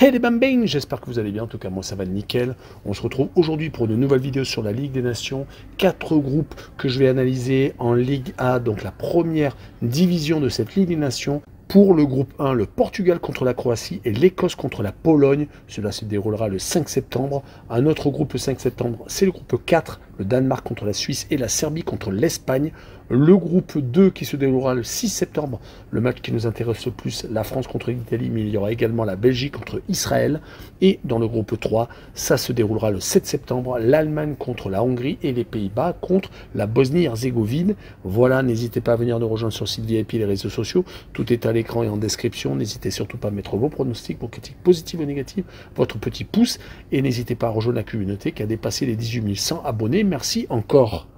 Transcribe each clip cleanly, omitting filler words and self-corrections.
Hey les bambins, j'espère que vous allez bien, en tout cas moi ça va nickel. On se retrouve aujourd'hui pour une nouvelle vidéo sur la Ligue des Nations. 4 groupes que je vais analyser en Ligue A, donc la première division de cette Ligue des Nations. Pour le groupe 1, le Portugal contre la Croatie et l'Écosse contre la Pologne. Cela se déroulera le 5 septembre. Un autre groupe le 5 septembre, c'est le groupe 4, le Danemark contre la Suisse et la Serbie contre l'Espagne. Le groupe 2 qui se déroulera le 6 septembre, le match qui nous intéresse le plus, la France contre l'Italie, mais il y aura également la Belgique contre Israël. Et dans le groupe 3, ça se déroulera le 7 septembre, l'Allemagne contre la Hongrie et les Pays-Bas contre la Bosnie-Herzégovine. Voilà, n'hésitez pas à venir nous rejoindre sur le site VIP et les réseaux sociaux. Tout est à l'écran et en description. N'hésitez surtout pas à mettre vos pronostics, vos critiques positives ou négatives, votre petit pouce. Et n'hésitez pas à rejoindre la communauté qui a dépassé les 18 100 abonnés. Merci encore.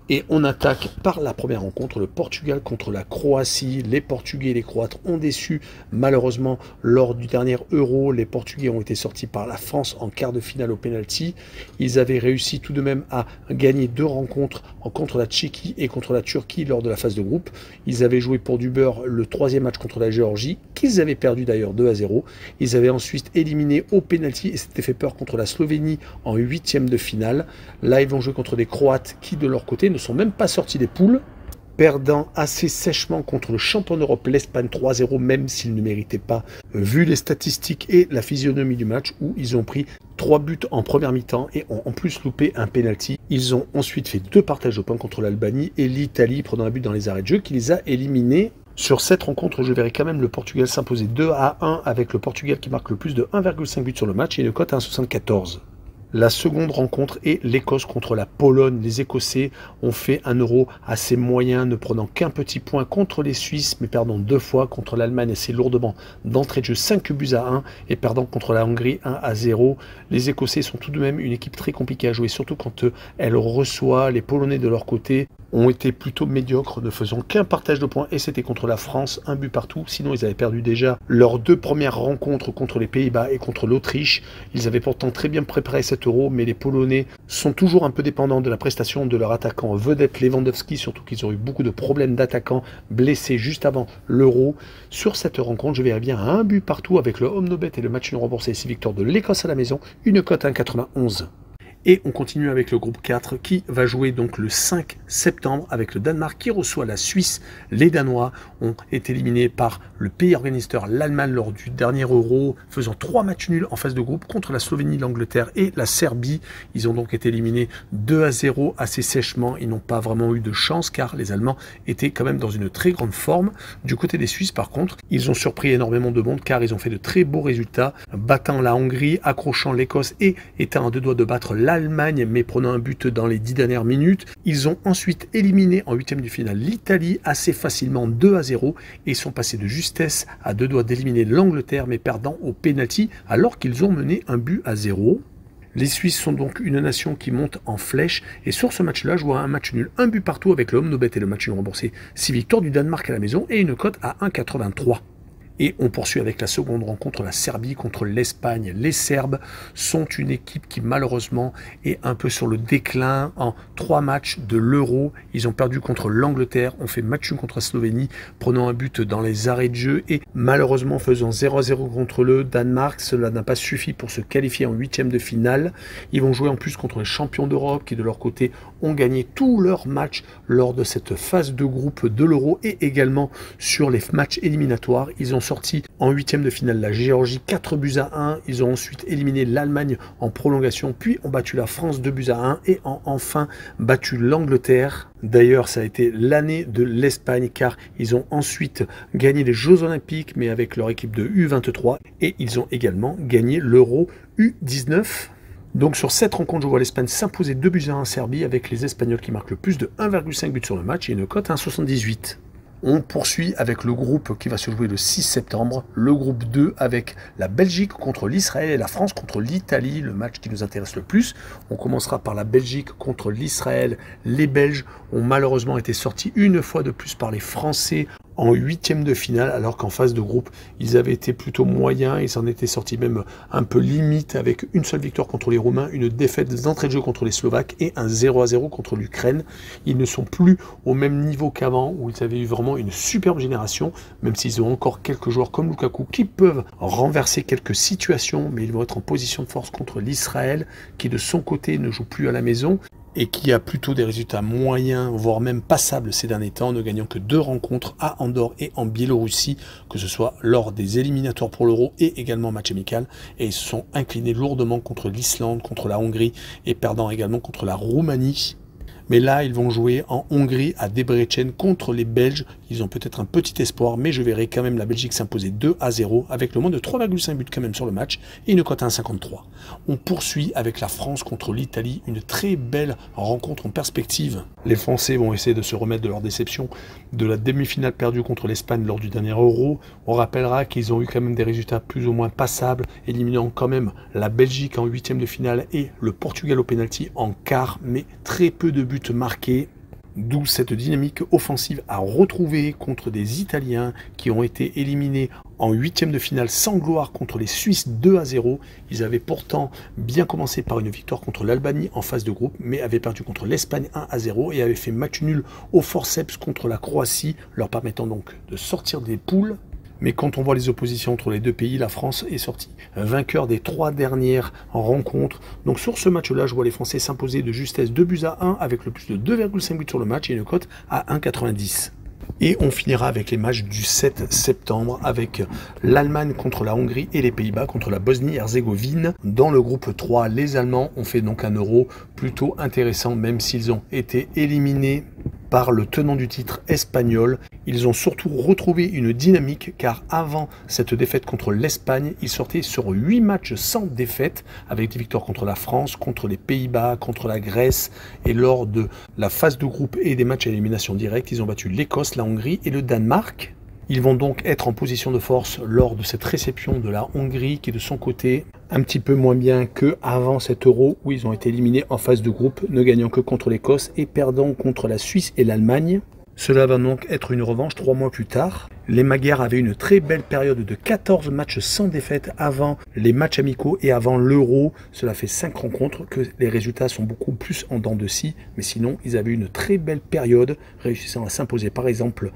Et on attaque par la première rencontre, le Portugal contre la Croatie. Les Portugais et les Croates ont déçu. Malheureusement, lors du dernier Euro, les Portugais ont été sortis par la France en quart de finale au penalty. Ils avaient réussi tout de même à gagner 2 rencontres contre la Tchéquie et contre la Turquie lors de la phase de groupe. Ils avaient joué pour du beurre le 3e match contre la Géorgie, qu'ils avaient perdu d'ailleurs 2-0. Ils avaient ensuite éliminé au penalty et s'étaient fait peur contre la Slovénie en 8e de finale. Là, ils vont jouer contre des Croates qui, de leur côté, ne sont même pas sortis des poules, perdant assez sèchement contre le champion d'Europe, l'Espagne 3-0, même s'ils ne méritaient pas, vu les statistiques et la physionomie du match, où ils ont pris 3 buts en première mi-temps et ont en plus loupé un penalty. Ils ont ensuite fait 2 partages de points contre l'Albanie et l'Italie, prenant un but dans les arrêts de jeu, qui les a éliminés. Sur cette rencontre, je verrai quand même le Portugal s'imposer 2-1 avec le Portugal qui marque le plus de 1,5 buts sur le match et une cote à 1,74. La seconde rencontre est l'Écosse contre la Pologne. Les Écossais ont fait un Euro assez moyen, ne prenant qu'un petit point contre les Suisses, mais perdant 2 fois contre l'Allemagne assez lourdement d'entrée de jeu 5-1 et perdant contre la Hongrie 1-0. Les Écossais sont tout de même une équipe très compliquée à jouer, surtout quand elle reçoit. Les Polonais de leur côté ont été plutôt médiocres, ne faisant qu'un partage de points, et c'était contre la France, 1 but partout. Sinon, ils avaient perdu déjà leurs 2 premières rencontres contre les Pays-Bas et contre l'Autriche. Ils avaient pourtant très bien préparé cet Euro, mais les Polonais sont toujours un peu dépendants de la prestation de leur attaquant vedette Lewandowski, surtout qu'ils ont eu beaucoup de problèmes d'attaquants blessés juste avant l'Euro. Sur cette rencontre, je verrai bien 1 but partout avec le home no bet et le match nul remboursé, 6 victoires de l'Écosse à la maison, une cote à 1,91. Et on continue avec le groupe 4 qui va jouer donc le 5 septembre avec le Danemark qui reçoit la Suisse. Les Danois ont été éliminés par le pays organisateur, l'Allemagne, lors du dernier Euro, faisant 3 matchs nuls en phase de groupe contre la Slovénie, l'Angleterre et la Serbie. Ils ont donc été éliminés 2-0 assez sèchement. Ils n'ont pas vraiment eu de chance car les Allemands étaient quand même dans une très grande forme. Du côté des Suisses, par contre, ils ont surpris énormément de monde car ils ont fait de très beaux résultats, battant la Hongrie, accrochant l'Écosse et étant à 2 doigts de battre l'Allemagne, mais prenant un but dans les 10 dernières minutes. Ils ont ensuite éliminé en 8e de finale l'Italie assez facilement 2-0 et sont passés de justesse à 2 doigts d'éliminer l'Angleterre, mais perdant au penalty alors qu'ils ont mené 1-0. Les Suisses sont donc une nation qui monte en flèche et sur ce match-là, je vois un match nul, 1 but partout avec le home no bet et le match nul remboursé, 6 victoires du Danemark à la maison et une cote à 1,83. Et on poursuit avec la seconde rencontre, la Serbie contre l'Espagne. Les Serbes sont une équipe qui malheureusement est un peu sur le déclin. En 3 matchs de l'Euro, ils ont perdu contre l'Angleterre, ont fait match nul contre la Slovénie, prenant un but dans les arrêts de jeu et malheureusement faisant 0-0 contre le Danemark. Cela n'a pas suffi pour se qualifier en 8e de finale. Ils vont jouer en plus contre les champions d'Europe qui de leur côté ont gagné tous leurs matchs lors de cette phase de groupe de l'Euro et également sur les matchs éliminatoires. Ils ont sorti en 8e de finale la Géorgie 4-1. Ils ont ensuite éliminé l'Allemagne en prolongation, puis ont battu la France 2-1 et ont enfin battu l'Angleterre. D'ailleurs, ça a été l'année de l'Espagne car ils ont ensuite gagné les Jeux Olympiques, mais avec leur équipe de U23, et ils ont également gagné l'Euro U19. Donc sur cette rencontre, je vois l'Espagne s'imposer 2-1 en Serbie avec les Espagnols qui marquent le plus de 1,5 but sur le match et une cote à 1,78. On poursuit avec le groupe qui va se jouer le 6 septembre, le groupe 2 avec la Belgique contre l'Israël et la France contre l'Italie, le match qui nous intéresse le plus. On commencera par la Belgique contre l'Israël. Les Belges ont malheureusement été sortis une fois de plus par les Français en huitième de finale, alors qu'en phase de groupe, ils avaient été plutôt moyens, ils en étaient sortis même un peu limite avec une seule victoire contre les Roumains, une défaite d'entrée de jeu contre les Slovaques et un 0-0 contre l'Ukraine. Ils ne sont plus au même niveau qu'avant, où ils avaient eu vraiment une superbe génération, même s'ils ont encore quelques joueurs comme Lukaku qui peuvent renverser quelques situations, mais ils vont être en position de force contre l'Israël, qui de son côté ne joue plus à la maison, et qui a plutôt des résultats moyens, voire même passables ces derniers temps, ne gagnant que 2 rencontres à Andorre et en Biélorussie, que ce soit lors des éliminatoires pour l'Euro et également match amical, et ils se sont inclinés lourdement contre l'Islande, contre la Hongrie, et perdant également contre la Roumanie. Mais là, ils vont jouer en Hongrie à Debrecen contre les Belges. Ils ont peut-être un petit espoir, mais je verrai quand même la Belgique s'imposer 2-0 avec le moins de 3,5 buts quand même sur le match et une cote à 1,53. On poursuit avec la France contre l'Italie, une très belle rencontre en perspective. Les Français vont essayer de se remettre de leur déception de la demi-finale perdue contre l'Espagne lors du dernier Euro. On rappellera qu'ils ont eu quand même des résultats plus ou moins passables, éliminant quand même la Belgique en huitième de finale et le Portugal au pénalty en quart, mais très peu de buts marqués. D'où cette dynamique offensive à retrouver contre des Italiens qui ont été éliminés en huitième de finale sans gloire contre les Suisses 2-0. Ils avaient pourtant bien commencé par une victoire contre l'Albanie en phase de groupe, mais avaient perdu contre l'Espagne 1-0 et avaient fait match nul au forceps contre la Croatie, leur permettant donc de sortir des poules. Mais quand on voit les oppositions entre les deux pays, la France est sortie vainqueur des 3 dernières rencontres. Donc sur ce match-là, je vois les Français s'imposer de justesse 2-1 avec le plus de 2,5 buts sur le match et une cote à 1,90. Et on finira avec les matchs du 7 septembre avec l'Allemagne contre la Hongrie et les Pays-Bas contre la Bosnie-Herzégovine. Dans le groupe 3, les Allemands ont fait donc un Euro plutôt intéressant, même s'ils ont été éliminés par le tenant du titre espagnol. Ils ont surtout retrouvé une dynamique car avant cette défaite contre l'Espagne, ils sortaient sur 8 matchs sans défaite avec des victoires contre la France, contre les Pays-Bas, contre la Grèce et lors de la phase de groupe et des matchs à élimination directe, ils ont battu l'Écosse, la Hongrie et le Danemark. Ils vont donc être en position de force lors de cette réception de la Hongrie qui est de son côté un petit peu moins bien qu'avant cet Euro où ils ont été éliminés en phase de groupe, ne gagnant que contre l'Écosse et perdant contre la Suisse et l'Allemagne. Cela va donc être une revanche 3 mois plus tard. Les Magyars avaient une très belle période de 14 matchs sans défaite avant les matchs amicaux et avant l'Euro. Cela fait 5 rencontres que les résultats sont beaucoup plus en dents de scie. Mais sinon, ils avaient une très belle période, réussissant à s'imposer par exemple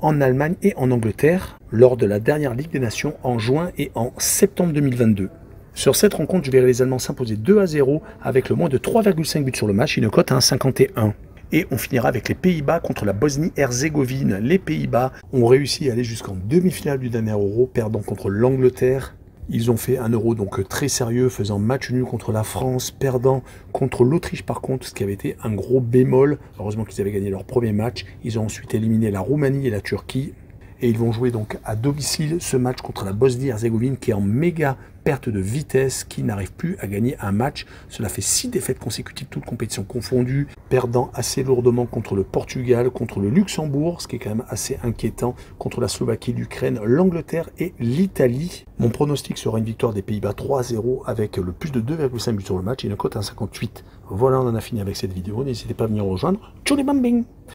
en Allemagne et en Angleterre lors de la dernière Ligue des Nations en juin et en septembre 2022. Sur cette rencontre, je verrai les Allemands s'imposer 2-0 avec le moins de 3,5 buts sur le match et une cote à 1,51. Et on finira avec les Pays-Bas contre la Bosnie-Herzégovine. Les Pays-Bas ont réussi à aller jusqu'en demi-finale du dernier Euro, perdant contre l'Angleterre. Ils ont fait un Euro donc très sérieux, faisant match nul contre la France, perdant contre l'Autriche par contre, ce qui avait été un gros bémol. Heureusement qu'ils avaient gagné leur premier match. Ils ont ensuite éliminé la Roumanie et la Turquie. Et ils vont jouer donc à domicile ce match contre la Bosnie-Herzégovine qui est en méga perte de vitesse, qui n'arrive plus à gagner un match. Cela fait 6 défaites consécutives, toutes compétitions confondues, perdant assez lourdement contre le Portugal, contre le Luxembourg, ce qui est quand même assez inquiétant, contre la Slovaquie, l'Ukraine, l'Angleterre et l'Italie. Mon pronostic sera une victoire des Pays-Bas 3-0 avec le plus de 2,5 buts sur le match et une cote à 1,58. Voilà, on en a fini avec cette vidéo. N'hésitez pas à venir rejoindre. Tchou les bambing!